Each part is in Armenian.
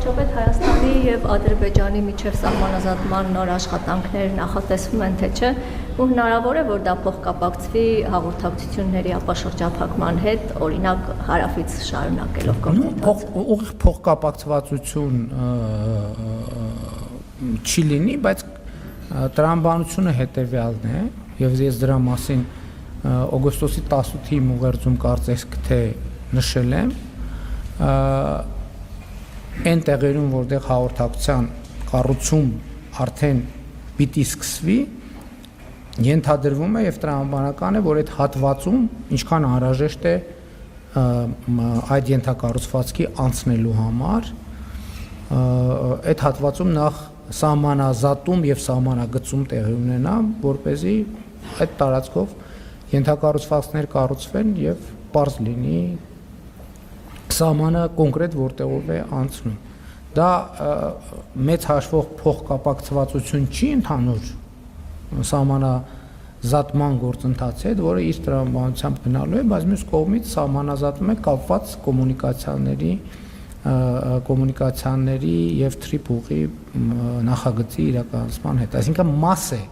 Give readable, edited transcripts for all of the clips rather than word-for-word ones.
Առողջապետ Հայաստանի եւ Ադրբեջանի միջև սահմանազատման նոր աշխատանքներ նախատեսվում են, թե չէ, ու հնարավոր է, որ դա փոխկապակցվի հաղորդակցությունների ապաշրջափակման հետ, օրինակ հարավից շարունակելով գործընթացը։ Ուղիղ փոխկապակցվածություն չի լինի, բայց տրամաբանությունը հետեւյալն է, եւ ես դրա մասին օգոստոսի 18-ի ուղերձում կարծես թե նշել եմ, այն տեղերում, որտեղ հաղորդակցության կառուցում արդեն պիտի սկսվի, ենթադրվում է եւ տրամաբանական է, որ այդ հատվածում ինչքան անհրաժեշտ է այդ ենթակառուցվածքի անցնելու համար, այդ հատվածում նախ սահմանազատում եւ սահմանագծում տեղի ունենա, որպեսզի այդ տարածքով ենթակառուցվածքներ կառուցվեն եւ պարզ լինի սահմանը կոնկրետ որտեղով է անցնում։ Դա մեծ հաշվող փոխկապակցվածություն չի ընդհանուր սահմանազատման գործընթացի հետ, որը իր տրամաբանությամբ գնալու է, բայց մյուս կողմից սահմանազատում է կապված կոմունիկացիաների եւ թրիփուղի նախագծի իրականացման հետ։ Այսինքն մաս է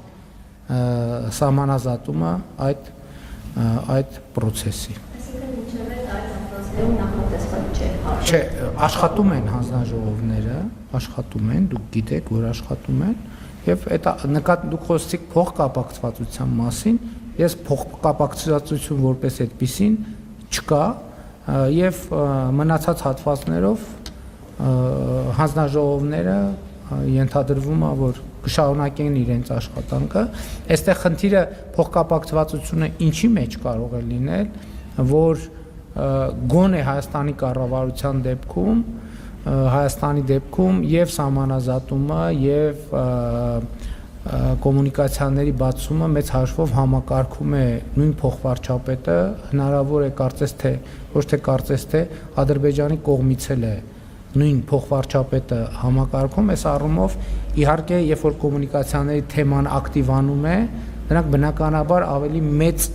սահմանազատումը այդ process-ի։ Այսինքն ինչեւ է այդ հատվածներում նախատեսված չէ։ Չէ, աշխատում են հանձնաժողովները, աշխատում են, դուք գիտեք, որ աշխատում են, եւ այդ դուք խոսեցիք փոխկապակցվածության մասին, ես փոխկապակցվածություն որպես այդպեսին չկա, եւ մնացած հատվածներով հանձնաժողովները ենթադրվում է, որ կշարունակեն իրենց աշխատանքը։ Այստեղ խնդիրը փոխկապակցվածությունը ինչի մեջ կարող է լինել, որ գոնե Հայաստանի կառավարության դեպքում, Հայաստանի դեպքում եւ սահմանազատումը եւ կոմունիկացիաների բացումը մեծ հաշվով համակարգում է նույն փոխվարչապետը, հնարավոր է կարծես թե, ոչ թե կարծես թե Ադրբեջանի կողմից էլ է նույն փոխվարչապետը համակարգում, այս առումով իհարկե երբ որ կոմունիկացիաների թեման ակտիվանում է, նրանք բնականաբար ավելի մեծ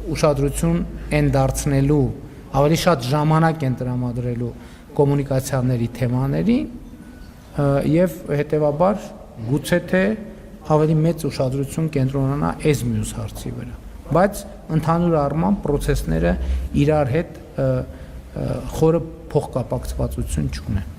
ուշադրություն են դարձնելու, ավելի շատ ժամանակ են տրամադրելու կոմունիկացիաների թեմաներին եւ հետեւաբար գուցե թե ավելի մեծ ուշադրություն կենտրոնանա այս մյուս հարցի վրա, բայց ընդհանուր առմամբ process-ները իրար հետ խորը փոխկապակցվածություն չունեն։